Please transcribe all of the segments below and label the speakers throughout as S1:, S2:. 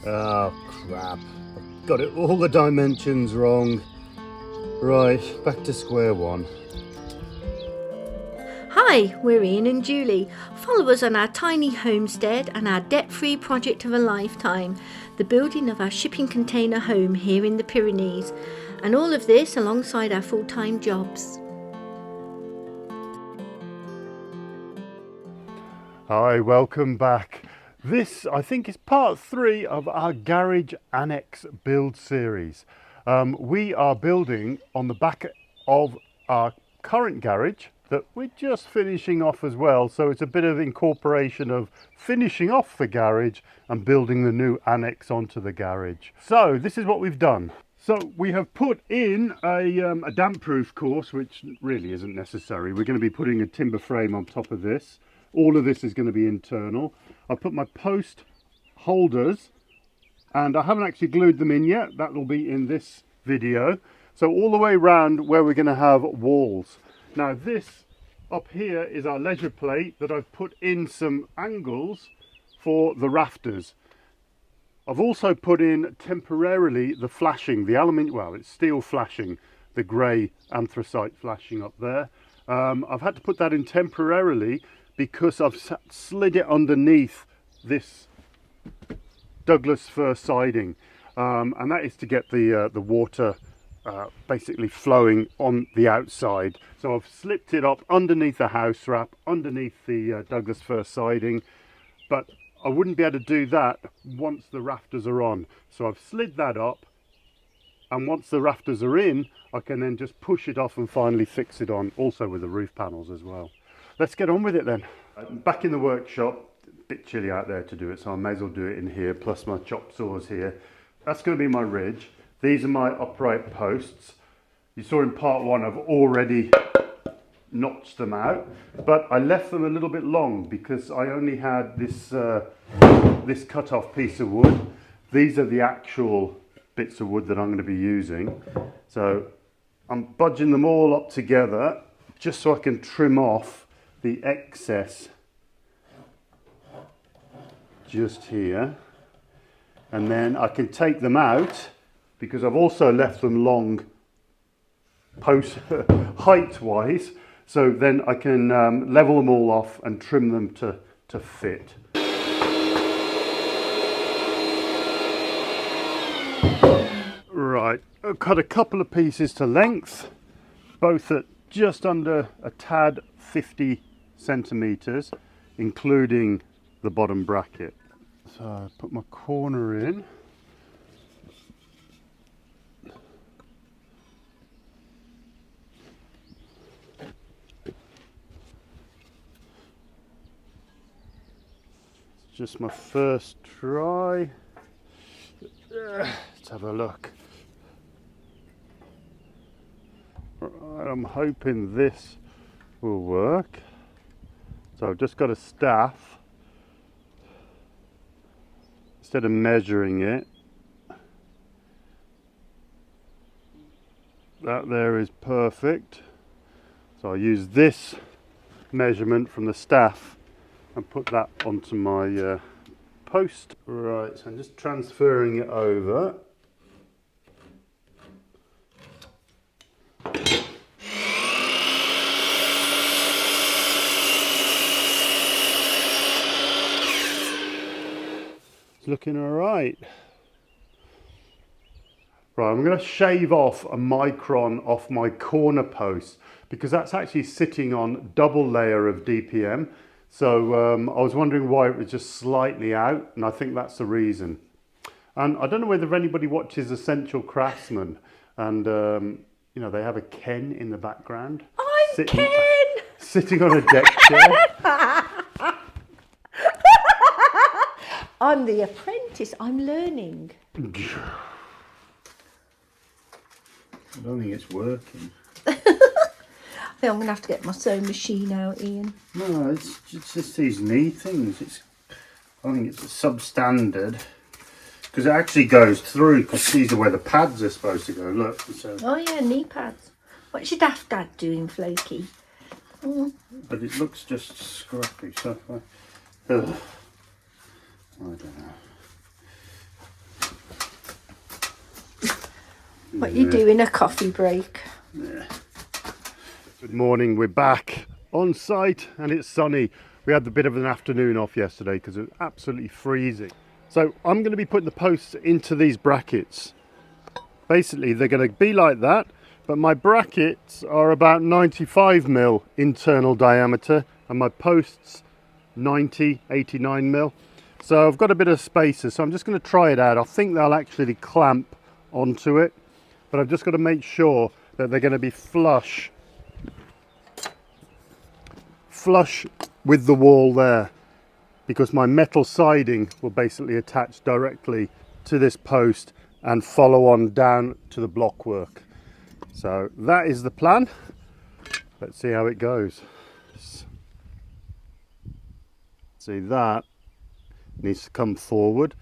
S1: Oh crap, I've got it all the dimensions wrong. Right, back to square one.
S2: Hi, we're Ian and Julie. Follow us on our tiny homestead and our debt-free project of a lifetime, the building of our shipping container home here in the Pyrenees, and all of this alongside our full-time jobs.
S1: Hi, welcome back. This, I think, is part 3 of our Garage Annex build series. We are building on the back of our current garage that we're just finishing off as well. So it's a bit of incorporation of finishing off the garage and building the new annex onto the garage. So this is what we've done. So we have put in a damp-proof course, which really isn't necessary. We're going to be putting a timber frame on top of this. All of this is going to be internal. I've put my post holders and I haven't actually glued them in yet. That will be in this video. So all the way around where we're going to have walls. Now this up here is our leisure plate that I've put in some angles for the rafters. I've also put in temporarily the flashing, the aluminium, well it's steel flashing, the grey anthracite flashing up there. I've had to put that in temporarily because I've slid it underneath this Douglas fir siding, and that is to get the water basically flowing on the outside. So I've slipped it up underneath the house wrap, underneath the Douglas fir siding, but I wouldn't be able to do that once the rafters are on. So I've slid that up, and once the rafters are in, I can then just push it off and finally fix it on, also with the roof panels as well. Let's get on with it then. I'm back in the workshop, a bit chilly out there to do it, so I may as well do it in here, plus my chop saws here. That's going to be my ridge. These are my upright posts. You saw in part 1 I've already notched them out, but I left them a little bit long because I only had this, this cut off piece of wood. These are the actual bits of wood that I'm going to be using. So I'm budging them all up together just so I can trim off the excess just here, and then I can take them out because I've also left them long post height wise, so then I can level them all off and trim them to fit. Right, I've cut a couple of pieces to length, both at just under a tad 50 centimeters, including the bottom bracket. So I put my corner in. It's just my first try. Let's have a look. Right, I'm hoping this will work. So I've just got a staff. Instead of measuring it, that there is perfect. So I use this measurement from the staff and put that onto my post. Right, so I'm just transferring it over. It's looking all right. Right, I'm going to shave off a micron off my corner post because that's actually sitting on double layer of DPM. So I was wondering why it was just slightly out, and I think that's the reason. And I don't know whether anybody watches Essential Craftsman, and you know, they have a Ken in the background.
S2: I'm Ken!
S1: Sitting on a deck chair.
S2: I'm the apprentice, I'm learning.
S1: I don't think it's working.
S2: I think I'm going to have to get my sewing machine out, Ian.
S1: No, it's just these knee things. I think it's a substandard because it actually goes through, because these are where the pads are supposed to go. Look. So.
S2: Oh yeah, knee pads. What's your daft dad doing, Floki?
S1: But it looks just scrappy. So I don't know.
S2: What you doing, a coffee break?
S1: Good morning, we're back on site and it's sunny. We had a bit of an afternoon off yesterday because it was absolutely freezing. So I'm going to be putting the posts into these brackets. Basically they're going to be like that, but my brackets are about 95mm internal diameter and my posts 89mm. So I've got a bit of spacer, so I'm just going to try it out. I think they'll actually clamp onto it, but I've just got to make sure that they're going to be flush with the wall there, because my metal siding will basically attach directly to this post and follow on down to the block work. So that is the plan. Let's see how it goes. See, that needs to come forward,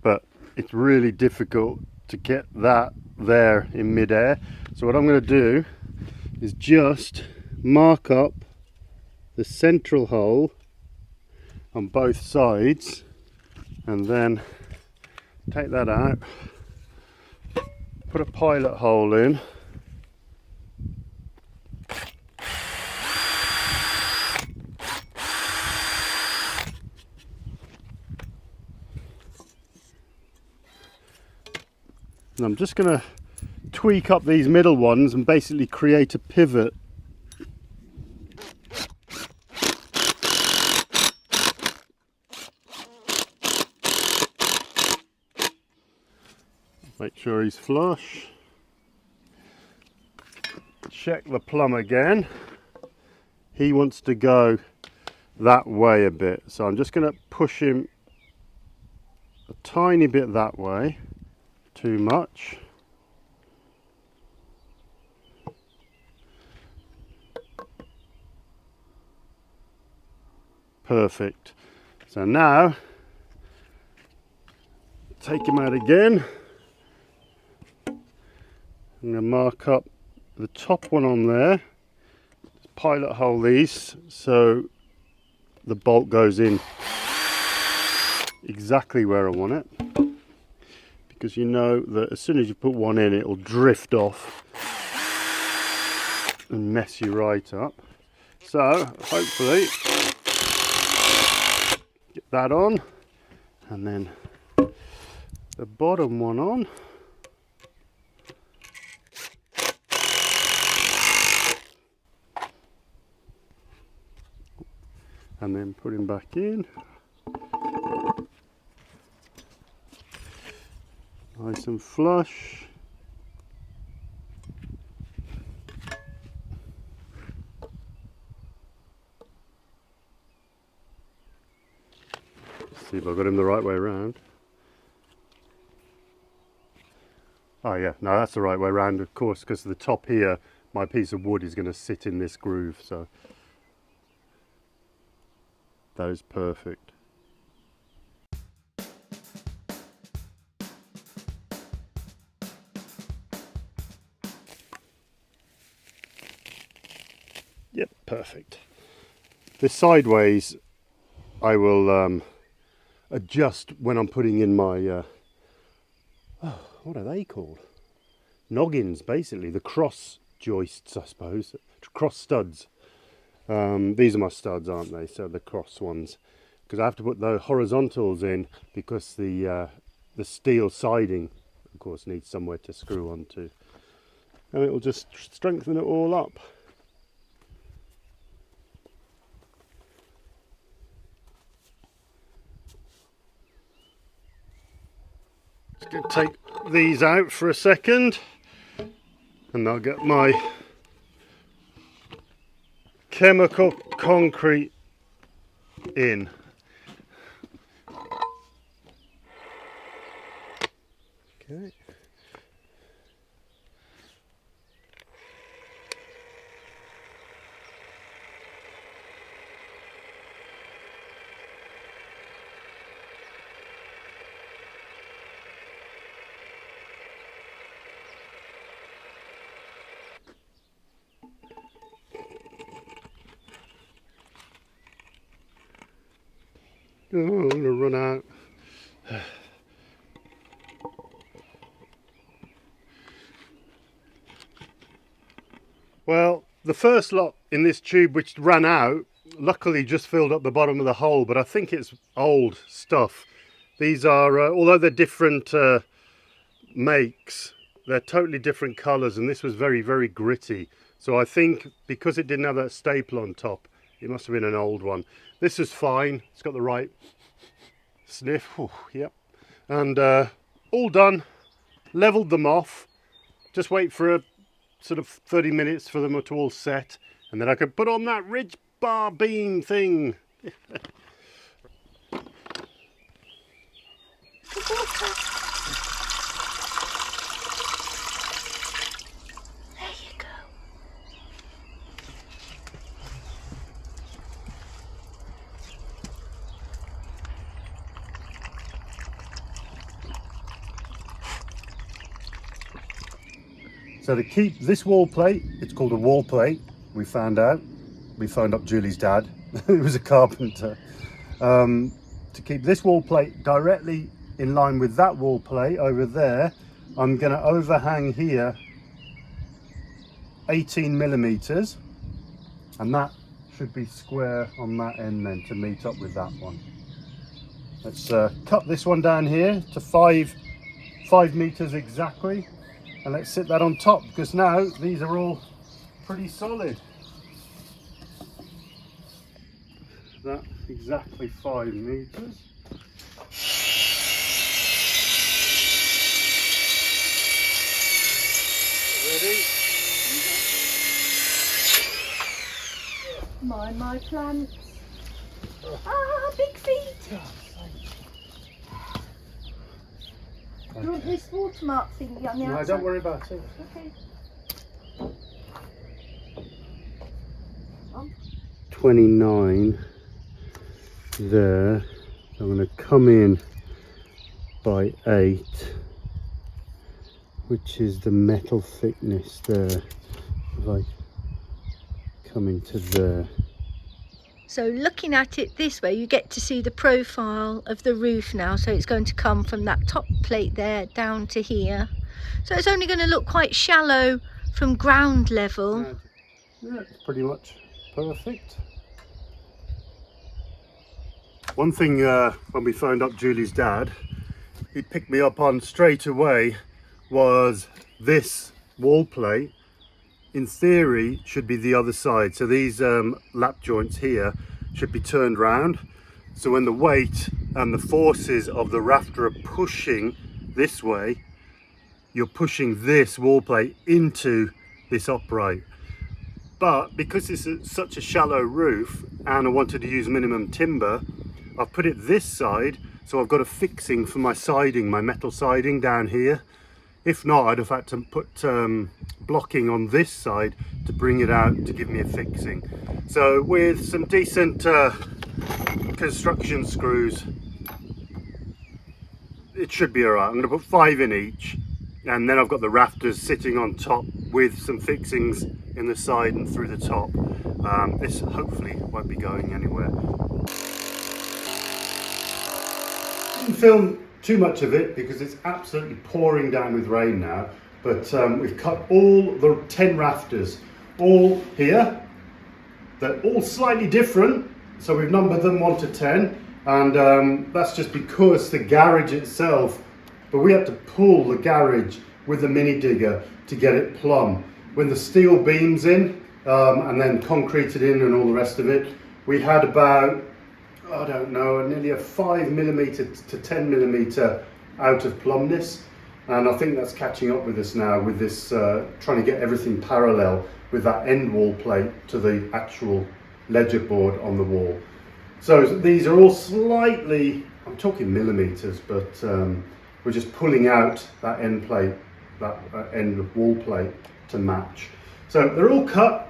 S1: but it's really difficult to get that there in midair. So what I'm going to do is just mark up the central hole on both sides and then take that out, put a pilot hole in, and I'm just going to tweak up these middle ones and basically create a pivot. Make sure he's flush. Check the plumb again. He wants to go that way a bit, so I'm just going to push him a tiny bit that way. Too much. Perfect. So now take him out again. I'm going to mark up the top one on there. Just pilot hole these so the bolt goes in exactly where I want it, because you know that as soon as you put one in, it'll drift off and mess you right up. So hopefully get that on, and then the bottom one on. And then put him back in. Nice and flush. See if I got him the right way around. Oh yeah, no, that's the right way around, of course, because the top here, my piece of wood is going to sit in this groove, so that is perfect. Yep, perfect. This sideways I will adjust when I'm putting in my what are they called? Noggins, basically, the cross joists, I suppose, cross studs. These are my studs, aren't they? So the cross ones, because I have to put the horizontals in because the steel siding, of course, needs somewhere to screw onto, and it will just strengthen it all up. Just going to take these out for a second, and I'll get my chemical concrete in. Okay. Oh, I'm going to run out. the first lot in this tube which ran out, luckily just filled up the bottom of the hole, but I think it's old stuff. These are, although they're different makes, they're totally different colours, and this was very, very gritty. So I think because it didn't have that staple on top, it must have been an old one. This is fine. It's got the right sniff. Ooh, yep. And all done. Levelled them off. Just wait for a sort of 30 minutes for them to all set, and then I could put on that ridge bar beam thing. So to keep this wall plate, it's called a wall plate, we found out. We phoned up Julie's dad, who was a carpenter. To keep this wall plate directly in line with that wall plate over there, I'm going to overhang here 18 millimeters, and that should be square on that end then to meet up with that one. Let's cut this one down here to 5 meters exactly. And let's sit that on top, because now these are all pretty solid. That's exactly 5 meters. Ready?
S2: My plants. Ah, big feet. Do you want this watermark thingy on the outside?
S1: No, don't worry about it.
S2: Okay.
S1: 29 there. So I'm going to come in by 8, which is the metal thickness there. If I come into there.
S2: So looking at it this way, you get to see the profile of the roof now. So it's going to come from that top plate there down to here. So it's only going to look quite shallow from ground level.
S1: Yeah, it's pretty much perfect. One thing when we phoned up Julie's dad, he picked me up on straight away was this wall plate. In theory, should be the other side. So these lap joints here should be turned round. So when the weight and the forces of the rafter are pushing this way, you're pushing this wall plate into this upright. But because it's such a shallow roof and I wanted to use minimum timber, I've put it this side. So I've got a fixing for my siding, my metal siding down here. If not, I'd have had to put blocking on this side to bring it out to give me a fixing. So with some decent construction screws, it should be all right. I'm going to put 5 in each, and then I've got the rafters sitting on top with some fixings in the side and through the top. This hopefully won't be going anywhere. Didn't film too much of it because it's absolutely pouring down with rain now, but we've cut all the 10 rafters, all here. They're all slightly different, so we've numbered them 1 to 10, and that's just because the garage itself, but we had to pull the garage with the mini digger to get it plumb. When the steel beams in and then concreted in and all the rest of it, we had about, I don't know, nearly a 5 millimeter to 10 millimeter out of plumbness, and I think that's catching up with us now with this trying to get everything parallel with that end wall plate to the actual ledger board on the wall. So these are all slightly, I'm talking millimeters, but we're just pulling out that end plate, that end wall plate to match. So they're all cut.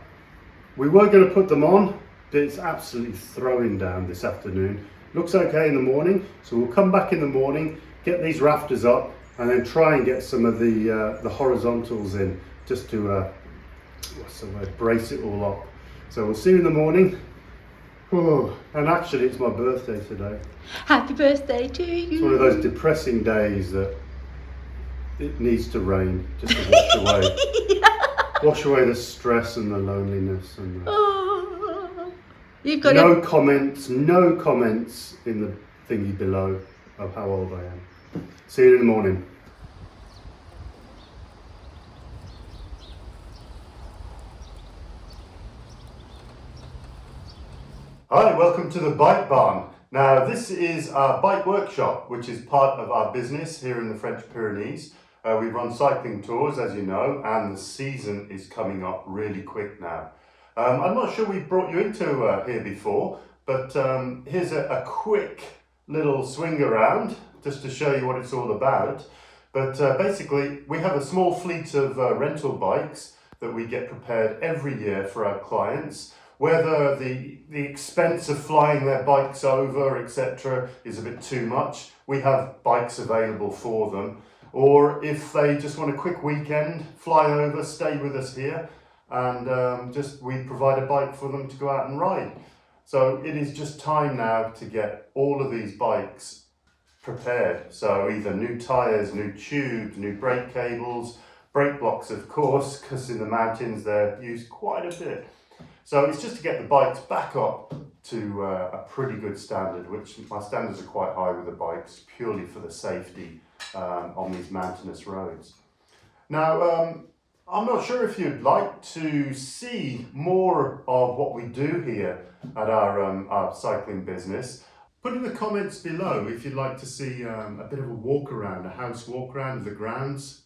S1: We were going to put them on, but it's absolutely throwing down this afternoon. Looks okay in the morning, so we'll come back in the morning, get these rafters up, and then try and get some of the horizontals in, just to what's the word, brace it all up. So we'll see you in the morning. Oh, and actually it's my birthday today.
S2: Happy birthday to you.
S1: It's one of those depressing days that it needs to rain just to wash away. Wash away the stress and the loneliness and the...
S2: Oh, you've got
S1: no comments in the thingy below of how old I am. See you in the morning. Hi, welcome to the Bike Barn. Now this is our bike workshop, which is part of our business here in the French Pyrenees. We run cycling tours, as you know, and the season is coming up really quick now. I'm not sure we've brought you into here before, but here's a quick little swing around just to show you what it's all about. But basically, we have a small fleet of rental bikes that we get prepared every year for our clients. Whether the expense of flying their bikes over, etc., is a bit too much, we have bikes available for them. Or if they just want a quick weekend, fly over, stay with us here, and we provide a bike for them to go out and ride. So it is just time now to get all of these bikes prepared. So either new tyres, new tubes, new brake cables, brake blocks of course, because in the mountains they're used quite a bit. So it's just to get the bikes back up to a pretty good standard, which my standards are quite high with the bikes, purely for the safety on these mountainous roads. Now, I'm not sure if you'd like to see more of what we do here at our cycling business. Put in the comments below if you'd like to see a bit of a walk around, a house walk around of the grounds,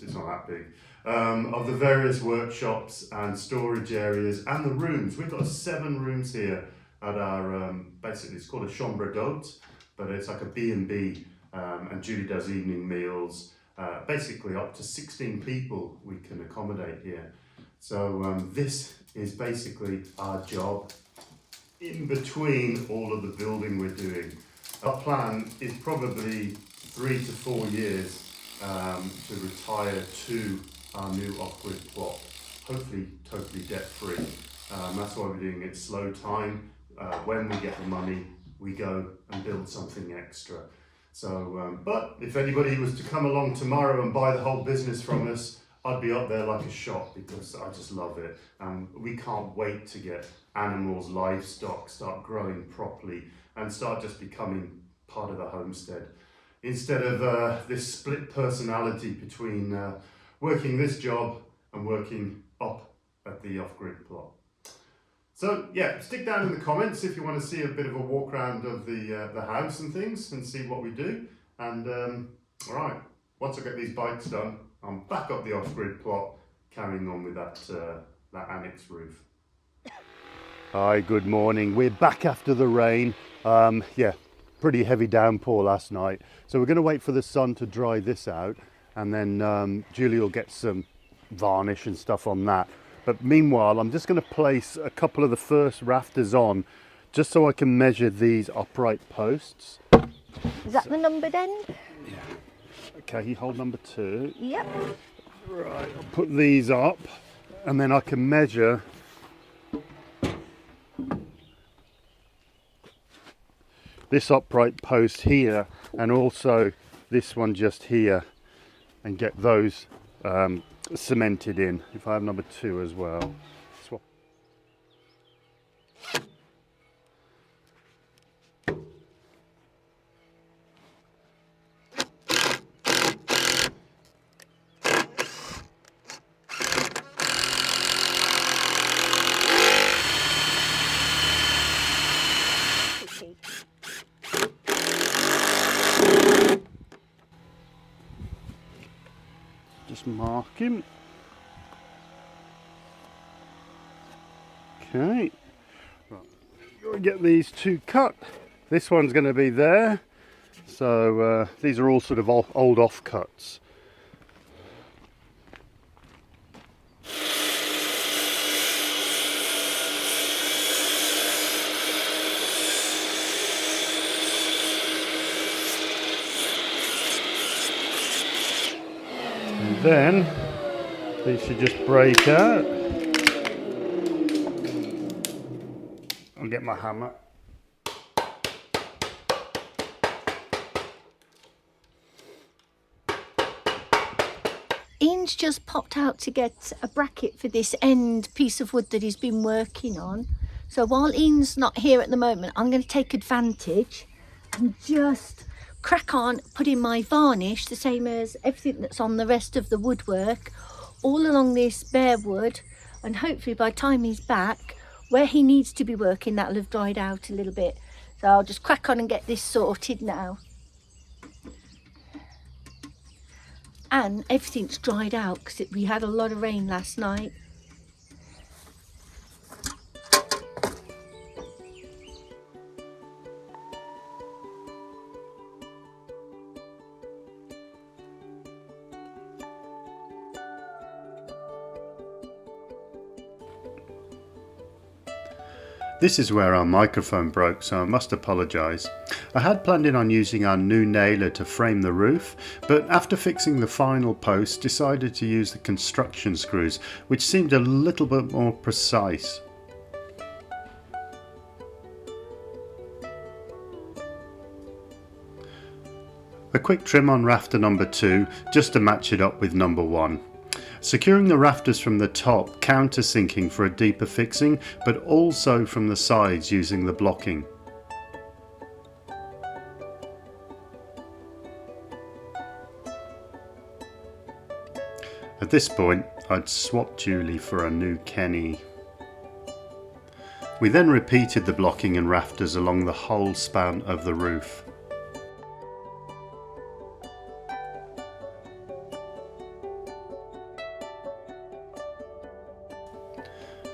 S1: it's not that big, of the various workshops and storage areas and the rooms. We've got 7 rooms here at our, basically it's called a chambre d'hôte, but it's like a B&B, and Julie does evening meals. Basically up to 16 people we can accommodate here. So this is basically our job in between all of the building we're doing. Our plan is probably 3 to 4 years to retire to our new off-grid plot, hopefully totally debt-free. That's why we're doing it slow time. When we get the money, we go and build something extra. So, but if anybody was to come along tomorrow and buy the whole business from us, I'd be up there like a shot because I just love it. And we can't wait to get animals, livestock, start growing properly and start just becoming part of the homestead. Instead of this split personality between working this job and working up at the off-grid plot. So yeah, stick down in the comments if you want to see a bit of a walk around of the house and things and see what we do. And all right, once I get these bikes done, I'm back up the off-grid plot, carrying on with that annex roof. Hi, good morning. We're back after the rain. Yeah, pretty heavy downpour last night. So we're going to wait for the sun to dry this out, and then Julie will get some varnish and stuff on that. But meanwhile, I'm just going to place a couple of the first rafters on, just so I can measure these upright posts.
S2: Is that the numbered end?
S1: Yeah. Okay, you hold number 2.
S2: Yep.
S1: Right, I'll put these up, and then I can measure this upright post here, and also this one just here, and get those cemented in. If I have number 2 as well. Swap. Just mark him. Okay. Right. Gotta get these 2 cut. This one's going to be there. So these are all sort of old offcuts. And then these should just break out. I'll get my hammer.
S2: Ian's just popped out to get a bracket for this end piece of wood that he's been working on. So while Ian's not here at the moment, I'm going to take advantage and just crack on putting my varnish, the same as everything that's on the rest of the woodwork, all along this bare wood, and hopefully by the time he's back, where he needs to be working, that'll have dried out a little bit. So I'll just crack on and get this sorted now. And everything's dried out because we had a lot of rain last night.
S1: This is where our microphone broke, so I must apologise. I had planned on using our new nailer to frame the roof, but after fixing the final post decided to use the construction screws, which seemed a little bit more precise. A quick trim on rafter number 2 just to match it up with number 1. Securing the rafters from the top, countersinking for a deeper fixing, but also from the sides using the blocking. At this point, I'd swapped Julie for a new Kenny. We then repeated the blocking and rafters along the whole span of the roof.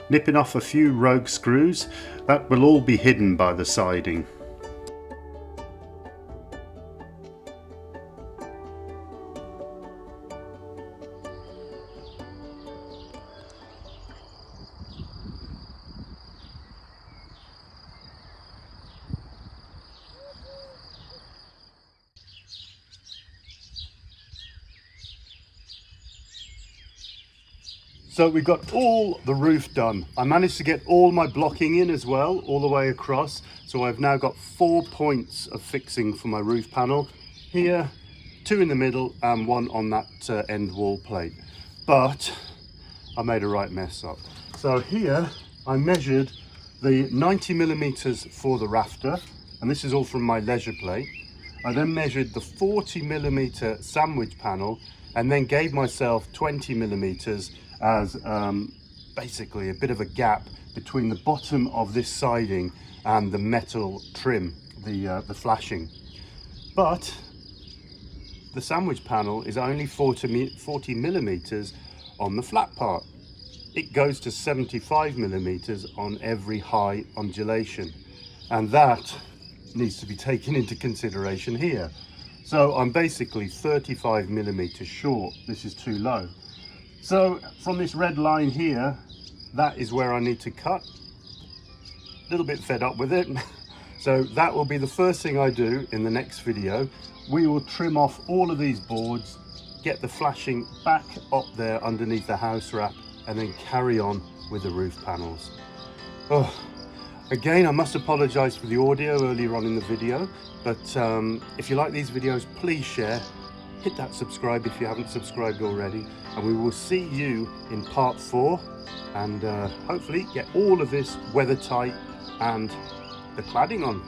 S1: Nipping off a few rogue screws that will all be hidden by the siding. So we've got all the roof done. I managed to get all my blocking in as well, all the way across. So I've now got 4 points of fixing for my roof panel. Here, 2 in the middle and 1 on that end wall plate. But I made a right mess up. So here I measured the 90mm for the rafter, and this is all from my leisure plate. I then measured the 40mm sandwich panel and then gave myself 20mm as basically a bit of a gap between the bottom of this siding and the metal trim, the flashing. But the sandwich panel is only 40mm on the flat part. It goes to 75mm on every high undulation, and that needs to be taken into consideration here. So I'm basically 35mm short. This is too low. So from this red line here, that is where I need to cut. A little bit fed up with it. So that will be the first thing I do in the next video. We will trim off all of these boards, get the flashing back up there underneath the house wrap, and then carry on with the roof panels. Oh, again, I must apologize for the audio earlier on in the video, but if you like these videos, please share. Hit that subscribe if you haven't subscribed already, and we will see you in part 4, and hopefully get all of this weather tight and the cladding on.